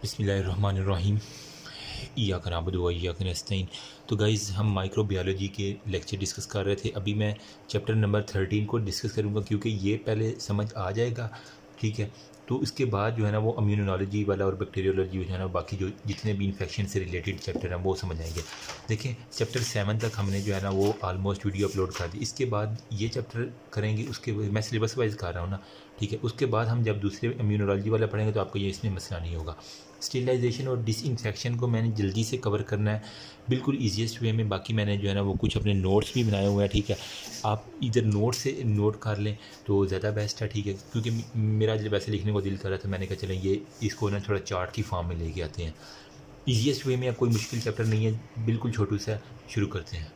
बिस्मिल्लाहिर्रहमानिर्रहीम इय्याका नअबुदु व इय्याका नस्तईन। तो गाइज़ हम माइक्रोबायोलॉजी के लेक्चर डिस्कस कर रहे थे। अभी मैं चैप्टर नंबर 13 को डिस्कस करूँगा क्योंकि ये पहले समझ आ जाएगा, ठीक है। तो इसके बाद जो है ना वो इम्यूनोलॉजी वाला और बैक्टीरियोलॉजी जो है ना बाकी जो जितने भी इन्फेक्शन से रिलेटेड चैप्टर हैं वो समझ आएंगे। देखें चैप्टर 7 तक हमने जो है ना वो ऑलमोस्ट वीडियो अपलोड कर दी। इसके बाद ये चैप्टर करेंगे, उसके मैं सिलेबस वाइज कर रहा हूँ ना, ठीक है। उसके बाद हम जब दूसरे इम्यूनोलॉजी वाला पढ़ेंगे तो आपको ये इसमें मसला नहीं होगा। स्टेरिलाइजेशन और डिसइंफेक्शन को मैंने जल्दी से कवर करना है बिल्कुल ईजीएस्ट वे में। बाकी मैंने जो है ना वो कुछ अपने नोट्स भी बनाए हुए हैं, ठीक है। आप इधर नोट से नोट कर लें तो ज़्यादा बेस्ट है, ठीक है। क्योंकि मेरा जब वैसे लिखने को दिल कर रहा था, मैंने कहा चलें ये इसको ना थोड़ा चार्ट की फॉर्म में लेके आते हैं ईजीएस्ट वे में। कोई मुश्किल चैप्टर नहीं है, बिल्कुल छोटू सा शुरू करते हैं।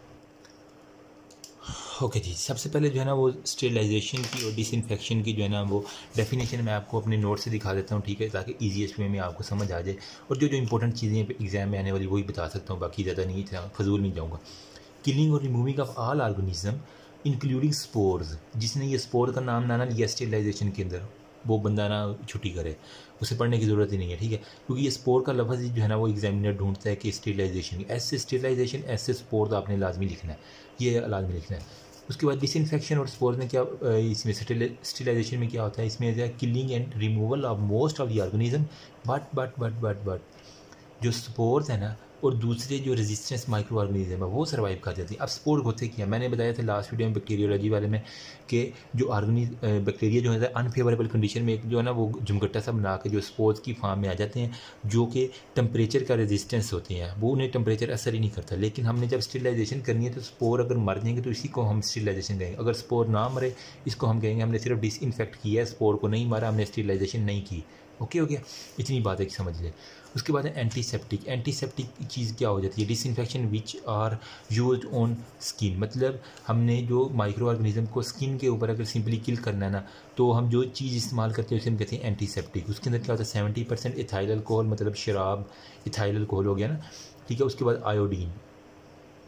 ओके जी, सबसे पहले जो है ना वो स्टेरिलाइजेशन की और डिसइंफेक्शन की जो है ना वो डेफिनेशन मैं आपको अपने नोट से दिखा देता हूँ, ठीक है, ताकि ईजीएस्ट वे में आपको समझ आ जाए। और जो जो इंपॉर्टेंट चीज़ें एग्जाम में आने वाली वही बता सकता हूँ, बाकी ज़्यादा नहीं फजूल नहीं जाऊँगा। किलिंग और removing of all organism including spores. जिसने ये स्पोर का नाम ना लिया स्टेरिलाइजेशन के अंदर वो बंदा ना छुट्टी करे, उसे पढ़ने की ज़रूरत ही नहीं है, ठीक है। क्योंकि ये स्पोर का लफ्ज़ जो है ना वो एग्जामिनर ढूंढता है कि स्टेरिलाइजेशन, ऐसे स्टेरिलाइजेशन ऐसे स्पोर तो आपने लाजमी लिखना है, ये लाजमी लिखना है। उसके बाद डिसइंफेक्शन और स्पोर्स में क्या, इसमें स्टेरिलाइजेशन में क्या होता है, इसमें killing and removal of most of the organism but जो स्पोर्स है ना और दूसरे जो रेजिस्टेंस माइक्रो ऑर्गेनिज्म है वो सर्वाइव कर जाती है। अब स्पोर होते क्या, मैंने बताया था लास्ट वीडियो में बैक्टीरियोलॉजी वाले में कि जो बैक्टीरिया जो है अनफेवरेबल कंडीशन में एक जो है ना वो जुमगट्टा सा बना के जो स्पोर्स की फॉर्म में आ जाते हैं, जो कि टेम्परेचर का रेजिस्टेंस होते हैं, वो उन्हें टेम्परेचर असर ही नहीं करता। लेकिन हमने जब स्टेरिलाइजेशन करनी है तो स्पोर अगर मर जाएंगे तो इसी को हम स्टेरिलाइजेशन कहेंगे। अगर स्पोर ना मरे इसको हम कहेंगे हमने सिर्फ डिसइंफेक्ट किया है, स्पोर को नहीं मारा, हमने स्टेरिलाइजेशन नहीं की। ओके हो गया, इतनी बात है कि समझ लें। उसके बाद है एंटीसेप्टिक। एंटीसेप्टिक चीज़ क्या हो जाती है, disinfection which are used on skin. मतलब हमने जो माइक्रो ऑर्गेनिज्म को स्किन के ऊपर अगर सिंपली किल करना है ना तो हम जो चीज़ इस्तेमाल करते हैं उसे हम कहते हैं एंटीसेप्टिक। उसके अंदर क्या होता है 70% इथाइल अल्कोहल, मतलब शराब इथाइल अल्कोहल हो गया ना, ठीक है। उसके बाद आयोडीन,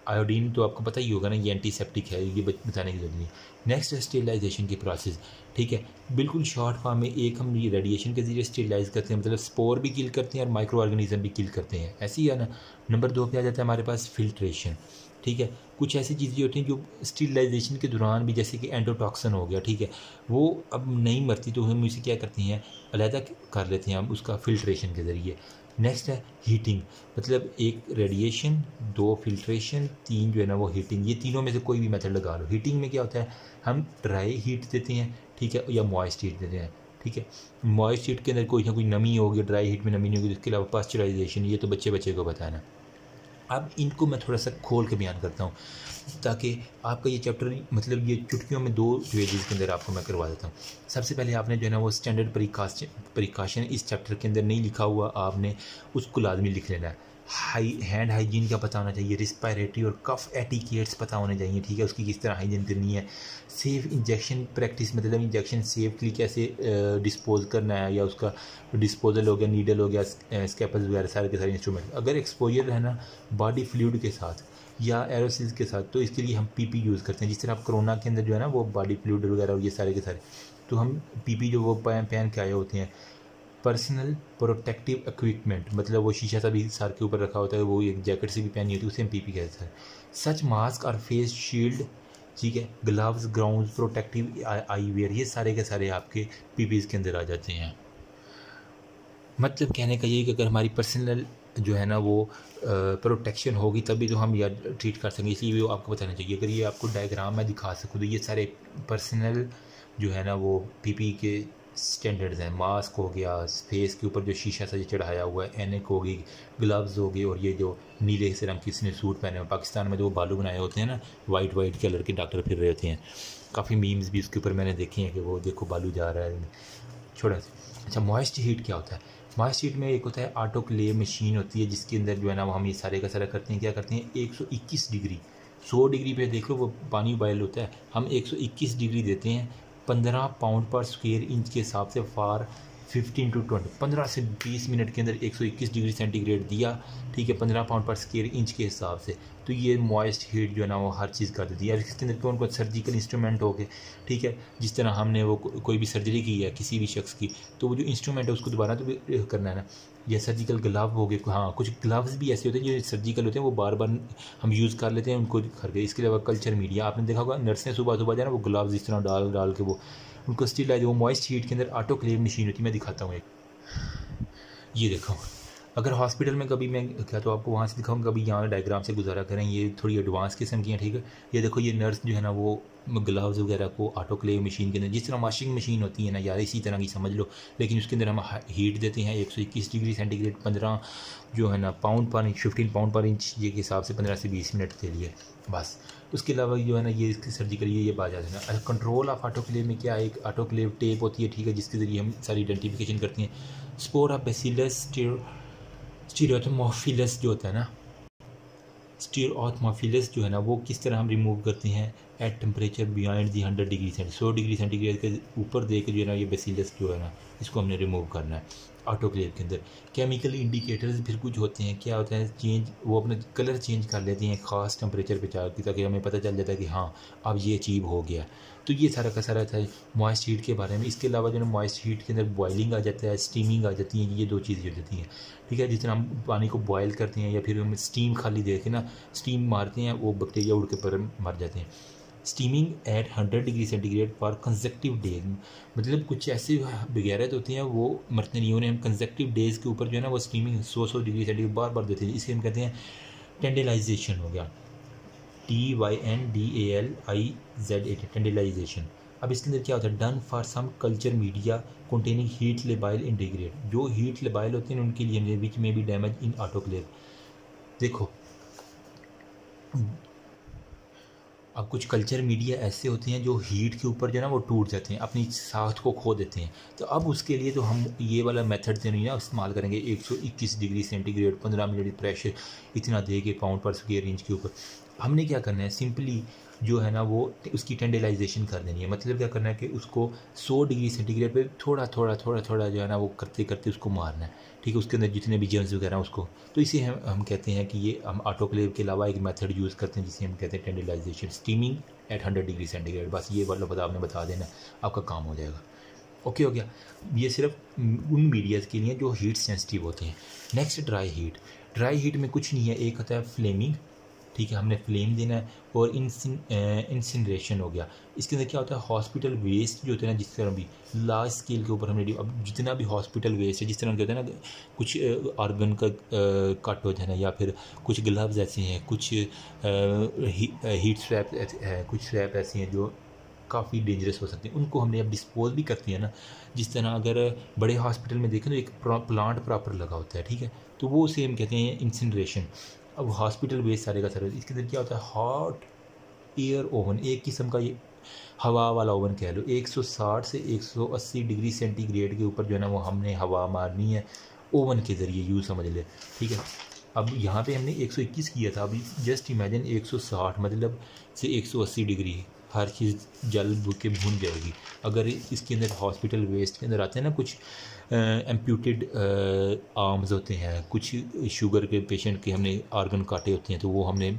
आयोडीन तो आपको पता ही होगा ना ये एंटीसेप्टिक है, ये बताने की जरूरत नहीं। नेक्स्ट है स्टेरिलाइजेशन की प्रोसेस, ठीक है। बिल्कुल शॉर्ट फॉर्म में एक हम ये रेडिएशन के जरिए स्टेरिलाइज करते हैं, मतलब स्पोर भी किल करते हैं और माइक्रो ऑर्गेनिज्म भी किल करते हैं, ऐसी है ना। नंबर 2 पे आ जाता है हमारे पास फिल्ट्रेशन, ठीक है। कुछ ऐसी चीज़ें होती हैं जो स्टेरिलाइजेशन के दौरान भी, जैसे कि एंडोटॉक्सिन हो गया, ठीक है, वो अब नहीं मरती तो हम इसे क्या करते हैं अलहदा कर लेते हैं हम उसका फिल्ट्रेशन के ज़रिए। नेक्स्ट है हीटिंग, मतलब एक रेडिएशन, 2 फिल्ट्रेशन, 3 जो है ना वो हीटिंग। ये तीनों में से कोई भी मेथड लगा लो। हीटिंग में क्या होता है, हम ड्राई हीट देते हैं, ठीक है, या मॉइस्ट हीट देते हैं, ठीक है। मॉइस्ट हीट के अंदर कोई ना कोई नमी होगी, ड्राई हीट में नमी नहीं होगी। इसके अलावा पास्चराइजेशन, ये तो बच्चे को बताना। अब इनको मैं थोड़ा सा खोल के बयान करता हूँ ताकि आपका ये चैप्टर, मतलब ये चुटकियों में 2 पेजेस के अंदर आपको मैं करवा देता हूँ। सबसे पहले आपने जो है ना वो स्टैंडर्ड प्रिकॉशन इस चैप्टर के अंदर नहीं लिखा हुआ, आपने उसको लाजमी लिख लेना है। हैंड हाइजीन का पता होना चाहिए, रिस्पायरेटरी और कफ एटिकेट्स पता होने चाहिए, ठीक है, उसकी किस तरह हाइजीन करनी है। सेफ इंजेक्शन प्रैक्टिस, मतलब इंजेक्शन सेफली कैसे डिस्पोज करना है, या उसका डिस्पोजल हो गया, नीडल हो गया, स्केपल्स वगैरह सारे के सारे इंस्ट्रूमेंट। अगर एक्सपोजर है ना बॉडी फ्लूइड के साथ या एरोसिल्स के साथ तो इसके लिए हम पीपी यूज़ करते हैं। जिस तरह आप कोरोना के अंदर जो है ना वो बॉडी फ्लूइड वगैरह और ये सारे के सारे, तो हम पीपी जो वो पहन के आए होते हैं। पर्सनल प्रोटेक्टिव इक्विपमेंट, मतलब वो शीशा सा भी सर के ऊपर रखा होता है, वो एक जैकेट से भी पहनी होती है, उसे हम पीपी कहते हैं। सच मास्क और फेस शील्ड, ठीक है, gloves, ground protective eyewear, ये सारे के सारे आपके पीपीज के अंदर आ जाते हैं। मतलब कहने का ये कि अगर हमारी पर्सनल जो है ना वो प्रोटेक्शन होगी तभी तो हम यार ट्रीट कर सकेंगे, इसलिए वो आपको बताना चाहिए। अगर ये आपको डायग्राम में दिखा सकूँ तो ये सारे पर्सनल जो है ना वो पीपी के स्टैंडर्ड्स हैं। मास्क हो गया, फेस के ऊपर जो शीशा सा चढ़ाया हुआ है, एनक होगी, ग्लव्स हो गए, और ये जो नीले से रंग किसी ने सूट पहने हुए, पाकिस्तान में जो बालू बनाए होते हैं ना वाइट कलर के डॉक्टर फिर रहे होते हैं, काफ़ी मीम्स भी उसके ऊपर मैंने देखे हैं कि वो देखो बालू जा रहा है छोटा सा। अच्छा, मॉइस्ट हीट क्या होता है, मॉइस्ट हीट में एक होता है ऑटोक्लेव मशीन होती है जिसके अंदर जो है ना वो हम ये सारे का सारा करते हैं। क्या करते हैं 121 डिग्री, 100 डिग्री पे देख लो वो पानी बॉयल होता है, हम 121 डिग्री देते हैं 15 पाउंड पर स्क्वायर इंच के हिसाब से फॉर 15 से 20 मिनट के अंदर 121 डिग्री सेंटीग्रेड दिया, ठीक है, 15 पाउंड पर स्क्वायर इंच के हिसाब से। तो ये मॉइस्ट हीट जो है ना वो हर चीज़ कर देती है। इसके अंदर कौन कौन सर्जिकल इंस्ट्रूमेंट हो गए, ठीक है, जिस तरह हमने वो कोई भी सर्जरी की है किसी भी शख्स की, तो वो जो इंस्ट्रूमेंट है उसको दोबारा तो भी करना है ना। या सर्जिकल ग्लव हो गए, हाँ कुछ ग्लव्स भी ऐसे होते हैं जो सर्जिकल होते हैं, वो बार बार हम यूज़ कर लेते हैं उनको खर गए। इसके अलावा कल्चर मीडिया आपने देखा होगा, नर्सें सुबह सुबह जो है ना वो ग्लव्स इस तरह डाल डाल के वो उनको स्टीलाइज, वो मॉइस्ट हीट के अंदर ऑटोक्लेव मशीन होती है। मैं दिखाता हूँ एक, ये देखो, अगर हॉस्पिटल में कभी मैं क्या तो आपको वहाँ से दिखाऊंगा, कभी यहाँ डायग्राम से गुजारा करें, ये थोड़ी एडवांस किस्म की हैं, ठीक है। ये देखो, ये नर्स जो है ना वो ग्लव्स वगैरह को ऑटोक्लेव मशीन के अंदर, जिस तरह वॉशिंग मशीन होती है ना यार, इसी तरह की समझ लो, लेकिन उसके अंदर हम हीट देते हैं 121 डिग्री सेंटीग्रेड, 15 जो है ना पाउंड पर इंच, 15 पाउंड पर इंच ये के हिसाब से 15 से 20 मिनट के लिए बस। उसके अलावा जो है ना ये इसकी सर्जिकल ये बात जाते हैं ना। कंट्रोल ऑफ ऑटोक्लेव में क्या है, एक ऑटोक्लेव टेप होती है, ठीक है, जिसके ज़रिए हम सारी आइडेंटिफिकेशन करते हैं। स्पोर ऑफ बेसिलस स्टीरियोथोमोफिलस जो होता है ना, स्टीरियोथोमोफिलस जो है ना वो किस तरह हम रिमूव करते हैं at temperature beyond the 100 degree centigrade, 100 degree centigrade के ऊपर दे के जो है ना ये बेसिलस जो है ना इसको हमने रिमूव करना है ऑटोक्लेव के अंदर। केमिकल इंडिकेटर्स फिर कुछ होते हैं, क्या होता है चेंज, वो अपना कलर चेंज कर लेते हैं ख़ास टेम्परेचर पे जाकर, ताकि हमें पता चल जाता है कि हाँ अब ये अचीव हो गया। तो ये सारा का सारा था मॉइस्ट हीट के बारे में। इसके अलावा जो है मॉइस्ट हीट के अंदर बॉइलिंग आ जाता है, स्टीमिंग आ जाती है, ये दो चीज़ें हो जाती हैं, ठीक है। जिस तरह हम पानी को बॉयल करते हैं या फिर हम स्टीम खाली दे के ना स्टीम मारते हैं, वो बैक्टीरिया उड़ के पर मर जाते हैं। Steaming at 100 degree centigrade for consecutive days, मतलब कुछ ऐसे बगैरत होते हैं वो मरते नहीं, उन्हें हम कंसेक्टिव डेज़ के ऊपर जो है ना वो स्टीमिंग 100 डिग्री सेंटीग्रेड बार बार देते हैं। इसे हम कहते हैं टेंडेलाइजेशन हो गया, TYNDALIZ, टेंडेलाइजेशन। अब इसके अंदर क्या होता है, done for some culture media containing heat labile integrate, जो हीट लेबाइल होते हैं उनके लिए विच में भी डैमेज इन ऑटोक्लेव। देखो अब कुछ कल्चर मीडिया ऐसे होते हैं जो हीट के ऊपर जो है ना वो टूट जाते हैं, अपनी साख्त को खो देते हैं। तो अब उसके लिए तो हम ये वाला मेथड से नहीं ना इस्तेमाल करेंगे 121 डिग्री सेंटीग्रेड 15 मिनट प्रेशर इतना दे के पाउंड पर स्क्वायर इंच के ऊपर। हमने क्या करना है, सिंपली जो है ना वो उसकी टेंडेलाइजेशन कर देनी है। मतलब क्या करना है कि उसको 100 डिग्री सेंटीग्रेड पे थोड़ा थोड़ा थोड़ा थोड़ा जो है ना वो करते करते उसको मारना है, ठीक है, उसके अंदर जितने भी जर्म्स वगैरह हैं उसको। तो इसे हम कहते हैं कि ये हम ऑटोक्लेव के अलावा एक मेथड यूज़ करते हैं जिसे हम कहते हैं टेंडेलाइजेशन, स्टीमिंग एट 100 डिग्री सेंटीग्रेड। बस ये वाला पता आपने बता देना, आपका काम हो जाएगा। ओके हो गया। ये सिर्फ उन मीडियाज़ के लिए जो हीट सेंसिटिव होते हैं। Next dry heat. Dry heat में कुछ नहीं है, एक होता है फ्लेमिंग, ठीक है, हमने फ्लेम देना है, और इंसिनरेशन हो गया। इसके अंदर क्या होता है, हॉस्पिटल वेस्ट जो होता है ना, जिस तरह भी लार्ज स्केल के ऊपर हमने अब जितना भी हॉस्पिटल वेस्ट है, जिस तरह के होता है ना कुछ ऑर्गन का कट हो जाना, या फिर कुछ ग्लव्स ऐसे हैं, कुछ हीट स्वैप है, कुछ स्वैप ऐसे हैं जो काफ़ी डेंजरस हो सकते हैं, उनको हमने अब डिस्पोज भी करती है ना। जिस तरह अगर बड़े हॉस्पिटल में देखें तो एक प्लांट प्रॉपर लगा होता है, ठीक है, तो वो उसे हम कहते हैं इंसिनरेशन। अब हॉस्पिटल वेस्ट सारे का सारा, इसके अंदर क्या होता है, हॉट एयर ओवन, एक किस्म का ये हवा वाला ओवन कह लो, 160 से 180 डिग्री सेंटीग्रेड के ऊपर जो है ना वो हमने हवा मारनी है ओवन के ज़रिए, यूँ समझ ले, ठीक है। अब यहाँ पे हमने 121 किया था, अभी जस्ट इमेजिन 160 मतलब से 180 डिग्री हर चीज़ जल के भून जाएगी। अगर इसके अंदर हॉस्पिटल वेस्ट के अंदर आते हैं ना कुछ एम्प्यूटेड आर्म्स होते हैं, कुछ शुगर के पेशेंट के हमने ऑर्गन काटे होते हैं, तो वो हमने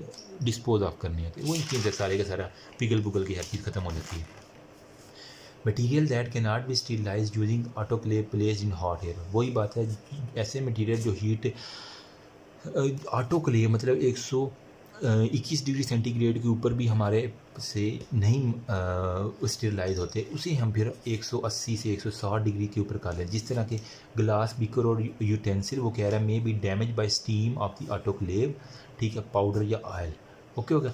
डिस्पोज ऑफ करने होते हैं, वो इनके अंदर सारे का सारा पिघल पुगल की हर चीज़ ख़त्म हो जाती है। Material that can not be sterilise using autoclave placed in hot air, वही बात है, ऐसे मटीरियल जो हीट ऑटोक्लेव मतलब 121 डिग्री सेंटीग्रेड के ऊपर भी हमारे से नहीं स्टेरलाइज होते, उसे हम फिर 180 से 160 डिग्री के ऊपर कर लें। जिस तरह के ग्लास बीकर और यूटेंसिल, वो कह रहा है may be damage bye steam of the autoclave, ठीक है, पाउडर या ऑयल। ओके हो गया।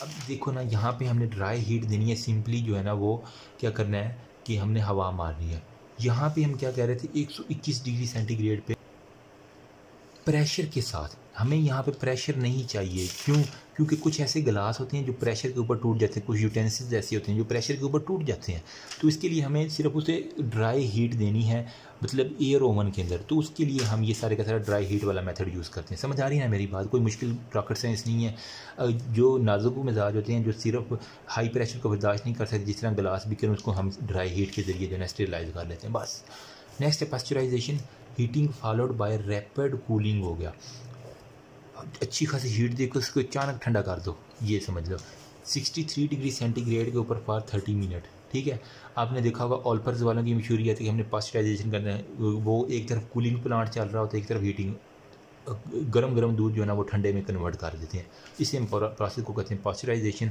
अब देखो ना, यहाँ पे हमने ड्राई हीट देनी है, सिंपली जो है ना वो क्या करना है कि हमने हवा मारनी है। यहाँ पे हम क्या कह रहे थे, 121 डिग्री सेंटीग्रेड पे प्रेशर के साथ, हमें यहाँ पे प्रेशर नहीं चाहिए। क्यों? क्योंकि कुछ ऐसे गिलास होते हैं जो प्रेशर के ऊपर टूट जाते हैं, कुछ यूटेंसिल्स ऐसे होते हैं जो प्रेशर के ऊपर टूट जाते हैं। तो इसके लिए हमें सिर्फ उसे ड्राई हीट देनी है, मतलब एयर ओवन के अंदर। तो उसके लिए हम ये सारे का सारा ड्राई हीट वाला मेथड यूज़ करते हैं। समझ आ रही है ना मेरी बात? कोई मुश्किल रॉकेट साइंस नहीं है। जो नाजुक मिजाज होते हैं, जो सिर्फ हाई प्रेशर को बर्दाश्त नहीं कर सकते, जिस तरह गिलास भी करें, उसको हम ड्राई हीट के ज़रिए जो है स्टेरिलाइज कर लेते हैं। बस नेक्स्ट है pasteurization, heating followed by rapid cooling हो गया। अच्छी खासी हीट देकर उसको अचानक ठंडा कर दो, ये समझ लो 63 डिग्री सेंटीग्रेड के ऊपर फॉर 30 मिनट। ठीक है, आपने देखा होगा ऑल्पर्स वालों की मशहूरी है कि हमने पास्चराइजेशन करना है, वो एक तरफ कूलिंग प्लांट चल रहा होता है, एक तरफ हीटिंग, गरम गरम दूध जो है ना वो ठंडे में कन्वर्ट कर देते हैं। इसी हम प्रोसेस को कहते हैं पास्चराइजेशन।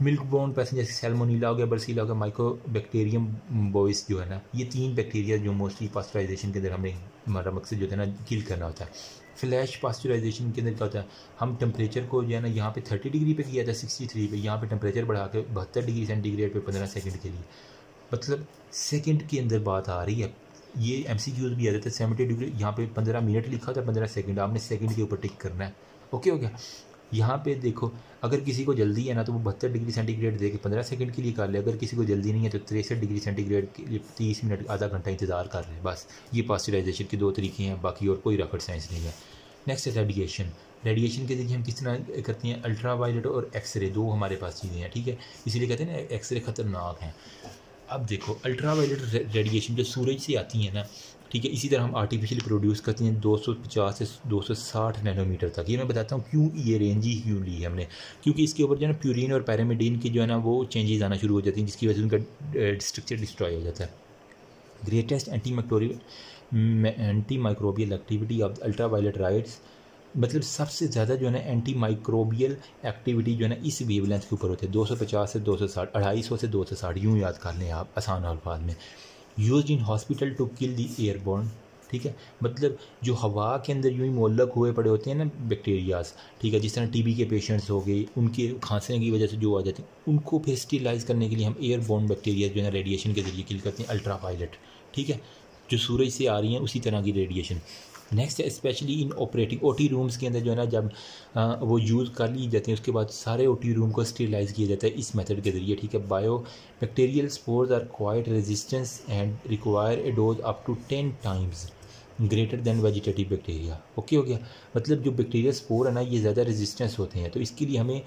मिल्क बोर्न पैसेंजर जैसे सैल्मोनीला हो गया, बर्सीला हो गया, माइकोबैक्टीरियम बोइस जो है ना, ये 3 बैक्टीरिया जो मोस्टली पास्चराइजेशन के अंदर हमने, हमारा मकसद जो है ना किल करना होता है। फ्लैश पास्चराइजेशन के अंदर क्या होता है, हम टेम्परेचर को जो है ना यहाँ पे 30 डिग्री पे किया था 63 पे, यहाँ पे टेम्परेचर बढ़ा के 72 डिग्री सेंटीग्रेड पे 15 सेकंड के लिए, मतलब सेकंड के अंदर बात आ रही है। ये MCQs भी आ जाता है 70 डिग्री, यहाँ पे 15 मिनट लिखा था, 15 सेकंड, आपने सेकंड के ऊपर टिक करना है। ओके हो गया। यहाँ पे देखो, अगर किसी को जल्दी है ना तो वो 72 डिग्री सेंटीग्रेड दे के 15 सेकंड के लिए कर ले, अगर किसी को जल्दी नहीं है तो 63 डिग्री सेंटीग्रेड के लिए 30 मिनट, आधा घंटा इंतज़ार कर रहे हैं। बस ये पास्चराइजेशन के 2 तरीके हैं, बाकी और कोई रॉकेट साइंस नहीं है। नेक्स्ट है रेडिएशन। रेडिएशन के देखिए हम किस तरह करते हैं, अल्ट्रा वायलेट और एक्सरे, 2 हमारे पास चीज़ें हैं। ठीक है, इसीलिए कहते हैं ना एक्सरे ख़तरनाक हैं। अब देखो अल्ट्रा वायलेट रेडिएशन जो सूरज से आती है ना, ठीक है, इसी तरह हम आर्टिफिशियली प्रोड्यूस करते हैं 250 से 260 नैनोमीटर तक। ये मैं बताता हूँ क्यों ये रेंज ही क्यों ली है हमने, क्योंकि इसके ऊपर जो है ना प्यूरिन और पैरामिडीन की जो है ना वो चेंजेस आना शुरू हो जाती हैं, जिसकी वजह से उनका स्ट्रक्चर डिस्ट्रॉय हो जाता है। Greatest antimicrobial activity of ultraviolet rays, मतलब सबसे ज़्यादा जो है ना एंटी माइक्रोबियल एक्टिविटी जो है ना इस वेवलेंथ के ऊपर होते हैं, 250 से 260, 250 से 260, यूँ याद कर लें आप आसान अल्फाज में। Used in hospital to kill the airborne, ठीक है, मतलब जो हवा के अंदर यूँ ही मोलक हुए पड़े होते हैं ना बैक्टीरियाज, ठीक है, जिस तरह TB के पेशेंट्स हो गए, उनके खांसने की वजह से जो आ जाते हैं, उनको फिर स्टेरिलाइज करने के लिए हम एयरबोर्न बैक्टीरिया जो है ना रेडिएशन के जरिए किल करते हैं, अल्ट्रा वायलेट। ठीक है, जो सूरज से आ रही हैं उसी तरह की रेडिएशन। नेक्स्ट है specially in operating OT rooms के अंदर जो है ना जब वो यूज़ कर ली जाती हैं, उसके बाद सारे OT रूम को स्टेरिलाइज किया जाता है इस मेथड के ज़रिए। ठीक है, bio bacterial spores are quite resistance and require a dose up to 10 times greater than vegetative bacteria. Okay हो गया, मतलब जो बैक्टीरिया स्पोर है ना ये ज़्यादा रेजिस्टेंस होते हैं, तो इसके लिए हमें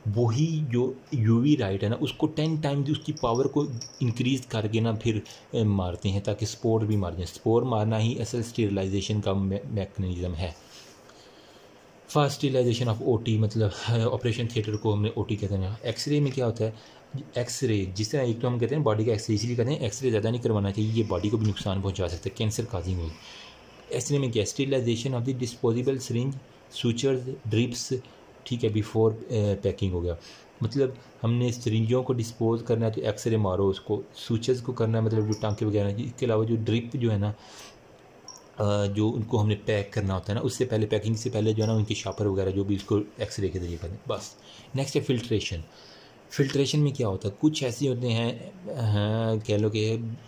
वही जो UV लाइट है ना उसको 10 टाइम्स उसकी पावर को इंक्रीज़ करके ना फिर मारते हैं ताकि स्पोर भी मार जाए। स्पोर मारना ही असल स्टेरिलाइजेशन का मैकेनिज़्म है। फास्ट स्टेरिलाइजेशन ऑफ OT, मतलब ऑपरेशन थिएटर को हमने OT कहते हैं। एक्सरे में क्या होता है, एक्सरे जिस तरह एक तो हम कहते हैं बॉडी का एक्सरे, इसलिए कहते हैं एक्सरे ज़्यादा नहीं करवाना चाहिए, ये बॉडी को भी नुकसान पहुँचा सकता है, कैंसर काजिंग होगी। एक्सरे में क्या, sterilization of the disposable syringe, sutures, drips, ठीक है, बिफोर पैकिंग हो गया, मतलब हमने सिरिंजों को डिस्पोज करना है तो एक्सरे मारो उसको, सूचर्स को करना है मतलब जो टांके वगैरह, इसके अलावा जो ड्रिप जो है ना जो उनको हमने पैक करना होता है ना, उससे पहले पैकिंग से पहले जो है ना उनके शापर वगैरह जो भी उसको एक्सरे के जरिए करें बस। नेक्स्ट है फिल्ट्रेशन। फिल्ट्रेशन में क्या होता है, कुछ ऐसे होते हैं कह लो कि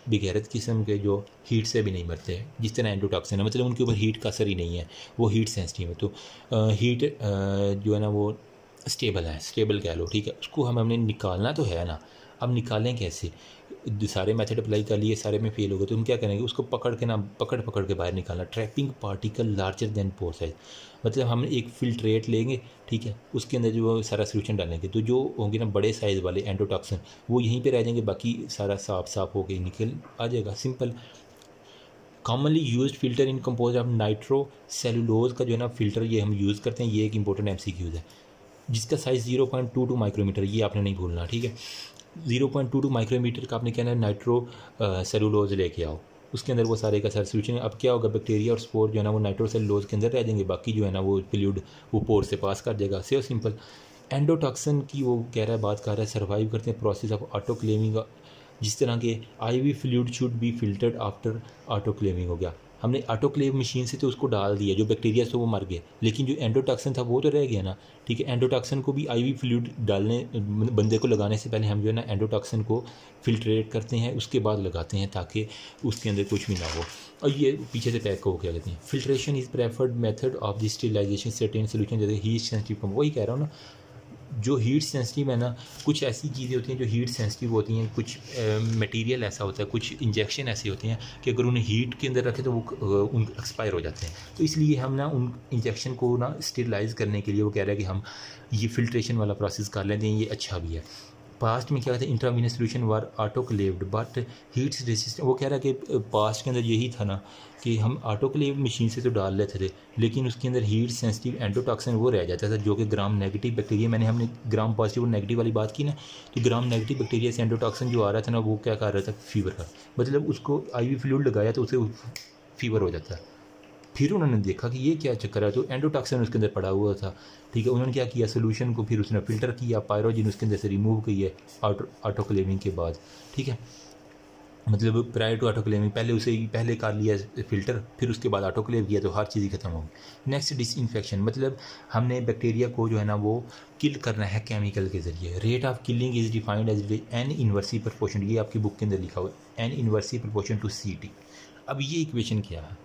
बेगैरत किस्म के जो हीट से भी नहीं मरते, जिस तरह एंडोटॉक्सिन है, मतलब उनके ऊपर हीट का असर ही नहीं है, वो हीट सेंसिटिव है, तो हीट जो है ना वो स्टेबल है, स्टेबल कह लो। ठीक है, उसको हमने निकालना तो है ना, अब निकालें कैसे, सारे मेथड अप्लाई कर लिए, सारे में फेल हो गए तो हम क्या करेंगे, उसको पकड़ के बाहर निकालना। Trapping particle larger than pore size, मतलब हम एक फिल्ट्रेट लेंगे, ठीक है, उसके अंदर जो सारा सोल्यूशन डालेंगे, तो जो होंगे ना बड़े साइज़ वाले एंडोटॉक्सिन वो यहीं पे रह जाएंगे, बाकी सारा साफ होकर निकल आ जाएगा, simple. Commonly used filter in compose of nitro cellulose का जो है ना फिल्टर ये हम यूज़ करते हैं, ये एक इंपॉर्टेंट MCQ है, जिसका साइज़ 0.22 माइक्रोमीटर, ये आपने नहीं भूलना। ठीक है, 0.22 माइक्रोमीटर का आपने कहना है नाइट्रो सेलुलोज लेके आओ, उसके अंदर वो सारे का सारा सोल्यूशन है। अब क्या होगा, बैक्टीरिया और स्पोर जो है ना वो नाइट्रो सेलुलोज के अंदर रह जाएंगे, बाकी जो है ना वो फ्लूइड वो पोर से पास कर देगा, से सिंपल। एंडोटॉक्सिन की वो कह रहा है, बात कर रहा है, सर्वाइव करते हैं प्रोसेस ऑफ ऑटोक्लेविंग, जिस तरह के IV fluid should be filtered after autoclaving हो गया, हमने ऑटोक्लेव मशीन से तो उसको डाल दिया, जो बैक्टीरिया से वो मर गए, लेकिन जो एंडोटॉक्सिन था वो तो रह गया ना। ठीक है, एंडोटॉक्सिन को भी IV फ्लूइड डालने बंदे को लगाने से पहले हम जो है ना एंडोटॉक्सिन को फिल्ट्रेट करते हैं, उसके बाद लगाते हैं ताकि उसके अंदर कुछ भी ना हो, और ये पीछे से पैक को क्या कहते हैं। Filtration is preferred method of the sterilization certain solution, जैसे हीट सेंसिटिव, वही कह रहा हूँ ना, जो हीट सेंसिटिव है ना, कुछ ऐसी चीज़ें होती हैं जो हीट सेंसिटिव होती हैं, कुछ मटेरियल ऐसा होता है, कुछ इंजेक्शन ऐसे होते हैं कि अगर उन्हें हीट के अंदर रखें तो वो उन एक्सपायर हो जाते हैं, तो इसलिए हम ना उन इंजेक्शन को ना स्टेरिलाइज करने के लिए वो कह रहे हैं कि हम ये फिल्ट्रेशन वाला प्रोसेस कर लेते हैं, ये अच्छा भी है। पास्ट में क्या कहते हैं intravenous solution war autoclaved but heats resistant. वो कह रहा है कि पास्ट के अंदर यही था ना कि हम ऑटोक्लेव मशीन से तो डाल लेते थे लेकिन उसके अंदर हीट सेंसिटिव एंडोटॉक्सिन वो रह जाता था जो कि ग्राम नेगेटिव बैक्टीरिया, हमने ग्राम पॉजिटिव और नेगेटिव वाली बात की ना, तो ग्राम नेगेटिव बैक्टीरिया से एंडोटॉक्सिन जो आ रहा था ना वो क्या कर रहा था फीवर का, मतलब उसको IV फ्लूइड लगाया तो उसे फीवर हो जाता है। फिर उन्होंने देखा कि ये क्या चक्कर है, तो एंडोटॉक्सिन उसके अंदर पड़ा हुआ था, ठीक है। उन्होंने क्या किया, सोल्यूशन को फिर उसने फ़िल्टर किया, पायरोजिन उसके अंदर से रिमूव की है ऑटोक्लेविंग के बाद, ठीक है। मतलब प्रायर टू ऑटोक्लेविंग पहले कर लिया फ़िल्टर, फिर उसके बाद ऑटोक्लेव किया तो हर चीज़ ही खत्म हो गई। नेक्स्ट डिसइंफेक्शन, मतलब हमने बैक्टीरिया को जो है ना वो किल करना है केमिकल के ज़रिए। Rate of killing is defined as an inversely proportion, ये आपकी बुक के अंदर लिखा हुआ है, an inversely proportion to CT। अब ये इक्वेशन क्या है,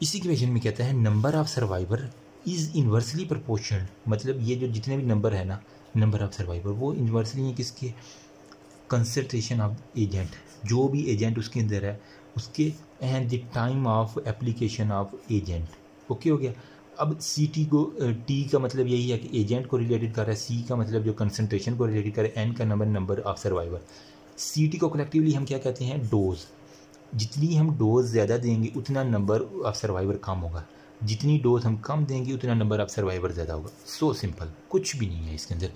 इस इक्वेशन में कहता है number of survivor is inversely proportional, मतलब ये जो जितने भी नंबर है ना, नंबर ऑफ सर्वाइवर वो इन्वर्सली है किसके, कंसंट्रेशन ऑफ एजेंट, जो भी एजेंट उसके अंदर है उसके, and the time of application of agent. Okay हो गया। अब CT को T का मतलब यही है कि एजेंट को रिलेटेड कर रहा है, C का मतलब जो कंसंट्रेशन को रिलेटेड कर रहा है, N का नंबर ऑफ सर्वाइवर। CT को कलेक्टिवली हम क्या कहते हैं, डोज। जितनी हम डोज ज़्यादा देंगे उतना नंबर ऑफ सर्वाइवर कम होगा, जितनी डोज हम कम देंगे उतना नंबर ऑफ सर्वाइवर ज़्यादा होगा। सो सिंपल, कुछ भी नहीं है इसके अंदर।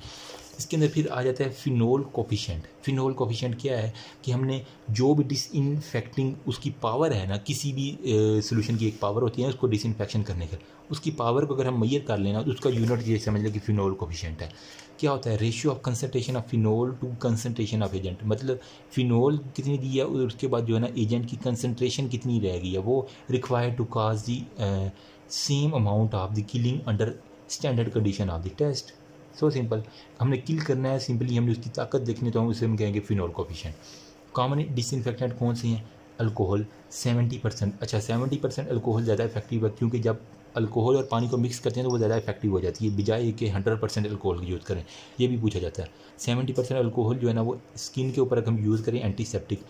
इसके अंदर फिर आ जाता है फिनोल कोफिशिएंट। फिनोल कोफिशिएंट क्या है कि हमने जो भी डिसइंफेक्टिंग उसकी पावर है ना, किसी भी सोल्यूशन की एक पावर होती है उसको डिसइंफेक्शन करने का, उसकी पावर को अगर हम मेजर कर लेना तो उसका यूनिट ये समझ लें कि फिनोल कोफिशिएंट है। क्या होता है, ratio of concentration of phenol to concentration of agent, मतलब फिनोल कितनी दी है और उसके बाद जो है ना एजेंट की कंसंट्रेशन कितनी रह गई है, वो required to cause the same amount of the killing under standard condition of the test. So simple, हमने किल करना है, सिंपली हमने उसकी ताकत देखनी तो हम उसे हम कहेंगे फिनोल कोफिशिएंट। कॉमन डिसइंफेक्टेंट कौन से हैं, अल्कोहल 70%। अच्छा 70% अल्कोहल ज़्यादा इफेक्टिव है क्योंकि जब अल्कोहल और पानी को मिक्स करते हैं तो वो ज़्यादा इफेक्टिव हो जाती है, बजाय कि 100% अल्कोहल यूज़ करें। ये भी पूछा जाता है। 70% अल्कोहल जो है ना वो स्किन के ऊपर अगर हम यूज़ करें एंटीसेप्टिक,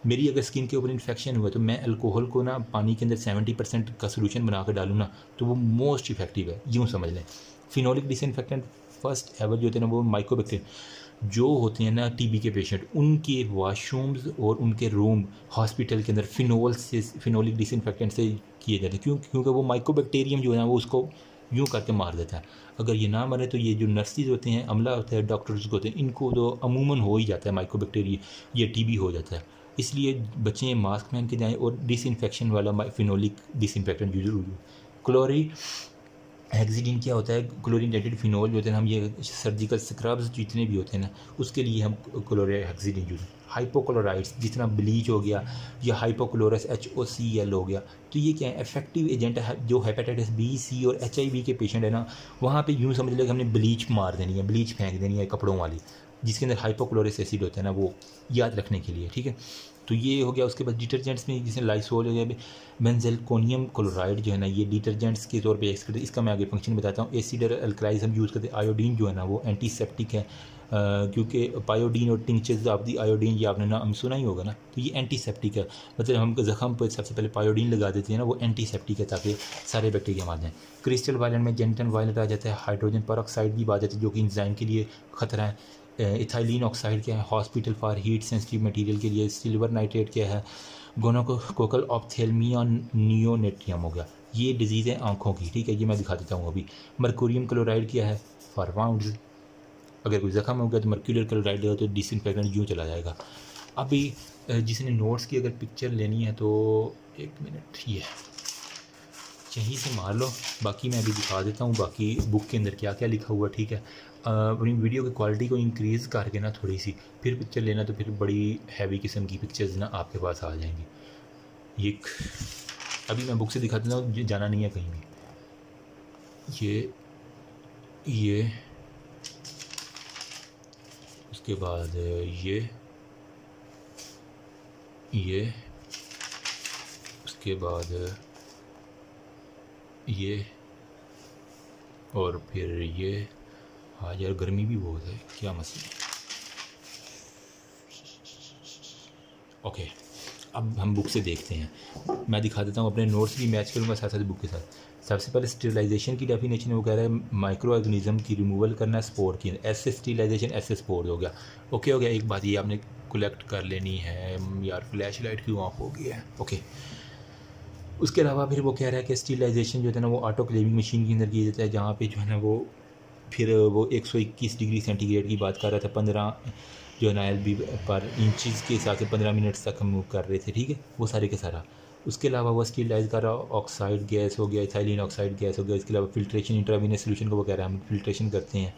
मेरी अगर स्किन के ऊपर इन्फेक्शन हुआ तो मैं अल्कोहल को ना पानी के अंदर 70% का सोल्यूशन बना कर डालूँ ना तो वो मोस्ट इफेक्टिव है, यूँ समझ लें। फिनोलिक डिसइंफेक्टेंट फर्स्ट एवर जो होते हैं ना वो माइकोबैक्टीरियम जो होते हैं ना TB के पेशेंट, उनके वॉशरूम्स और उनके रूम हॉस्पिटल के अंदर फिनोलिक डिसइंफेक्टेंट से किए जाते हैं। क्योंकि वो माइकोबैक्टीरियम जो है ना वो उसको यूँ करके मार देता है। अगर ये ना मरे तो ये जो नर्सिस होते हैं, अमला होता है, डॉक्टर्स होते हैं, इनको तो अमूमन हो ही जाता है माइकोबैक्टीरिया, ये TB हो जाता है। इसलिए बच्चे मास्क पहन के जाएँ और डिसइंफेक्शन वाला फिनोलिक डिसइंफेक्टेंट यूज ज़रूर। क्लोरी हेक्सिडिन क्या होता है, क्लोरीनेटेड फिनोल जो होते हैं, हम ये सर्जिकल स्क्रब्स जितने भी होते हैं ना उसके लिए हम क्लोरी हेक्सिडिन यूज। हाइपोक्लोराइड्स जितना ब्लीच हो गया या हाइपोक्लोरस HOCl हो गया, तो ये क्या है, इफेक्टिव एजेंट है। जो हेपेटाइटिस B, C और HIV के पेशेंट है ना वहाँ पे यूँ समझ लें कि हमने ब्लीच मार देनी है, ब्लीच फेंक देनी है कपड़ों वाली, जिसके अंदर हाइपोक्लोरिक एसिड होता है ना, वो याद रखने के लिए, ठीक है। तो ये हो गया। उसके बाद डिटर्जेंट्स में जैसे लाइसोल हो गया, बेंजेलकोनियम क्लोराइड जो है ना ये डिटर्जेंट्स के तौर पे यूज़ करते हैं। इसका मैं आगे फंक्शन बताता हूँ। एसिड और अल्कलाइज हम यूज़ करते हैं। आयोडीन जो है ना वो एंटीसेप्टिक है, क्योंकि पायोडीन और टिंचर्स ऑफ दी आयोडीन ये आपने नाम सुना ही होगा ना, तो ये एंटीसेप्टिक है। मतलब हम ज़ख़म पर सबसे पहले पायोडीन लगा देते हैं ना, वो एंटीसेप्टिक है ताकि सारे बैक्टीरिया मार जाएँ। क्रिस्टल वायलेंट में जेंटन वायलेंट आ जाता है। हाइड्रोजन पेरोक्साइड की बात जाती है जो कि इंजाइम के लिए ख़तरा है। इथाइलिन ऑक्साइड क्या है, hospital for heat sensitive material के लिए। सिल्वर नाइट्रेट क्या है, गोनोकोकल ऑप्थेल्मिया नियोनेट्रियम हो गया, ये डिजीज़ है आँखों की, ठीक है, ये मैं दिखा देता हूँ अभी। मर्कुरियम क्लोराइड क्या है, फॉर वाउंड्स, अगर कोई ज़ख़म हो गया तो मर्क्यूरियल क्लोराइड हो तो डिसइंफेक्टेंट यूँ चला जाएगा। अभी जिसने नोट्स की अगर पिक्चर लेनी है तो 1 मिनट ये यहीं से मार लो, बाकी मैं अभी दिखा देता हूँ बाकी बुक के अंदर क्या क्या लिखा हुआ, ठीक है। अपनी वीडियो की क्वालिटी को इंक्रीज़ करके ना थोड़ी सी फिर पिक्चर लेना, तो फिर बड़ी हैवी किस्म की पिक्चर्स ना आपके पास आ जाएंगी। ये अभी मैं बुक से दिखा देता हूँ, जाना नहीं है कहीं भी। ये उसके बाद ये उसके बाद ये और फिर ये। हाँ यार गर्मी भी बहुत है, क्या मसला। ओके अब हम बुक से देखते हैं। मैं दिखा देता हूँ, अपने नोट्स भी मैच करूँगा साथ साथ बुक के साथ। सबसे पहले स्टेरिलाइजेशन की डेफिनेशन है, वो कह रहा है माइक्रो ऑर्गेनिज्म की रिमूवल करना स्पोर की। ऐसे स्टेरिलाइजेशन, ऐसे स्पोर हो गया। ओके हो गया। एक बात ये आपने कलेक्ट कर लेनी है यार, फ्लैश लाइट क्यों ऑफ हो गई है। ओके, उसके अलावा फिर वो कह रहा है कि स्टेरिलाइजेशन जो है ना वो ऑटोक्लेविंग मशीन के अंदर किया जाता है, जहाँ पे जो है ना वो फिर वो 121 डिग्री सेंटीग्रेड की बात कर रहा था, 15 जो है ना LB पर इंचज़ के हिसाब से 15 मिनट्स तक हम मूव कर रहे थे, ठीक है, वो सारे के सारा। उसके अलावा वो स्टीलाइज का ऑक्साइड गैस हो गया, इथाइलिन ऑक्साइड गैस हो गया। इसके अलावा फिल्ट्रेशन, इंट्रावीनस सोल्यूशन को वो कह रहा है हम फिल्ट्रेशन करते हैं।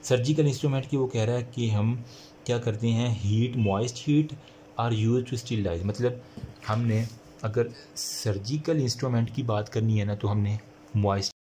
सर्जिकल इंस्ट्रूमेंट की वो कह रहा है कि हम क्या करते हैं, heat, moist heat are use to sterilise. मतलब हमने अगर सर्जिकल इंस्ट्रूमेंट की बात करनी है ना तो हमने मॉइस्ट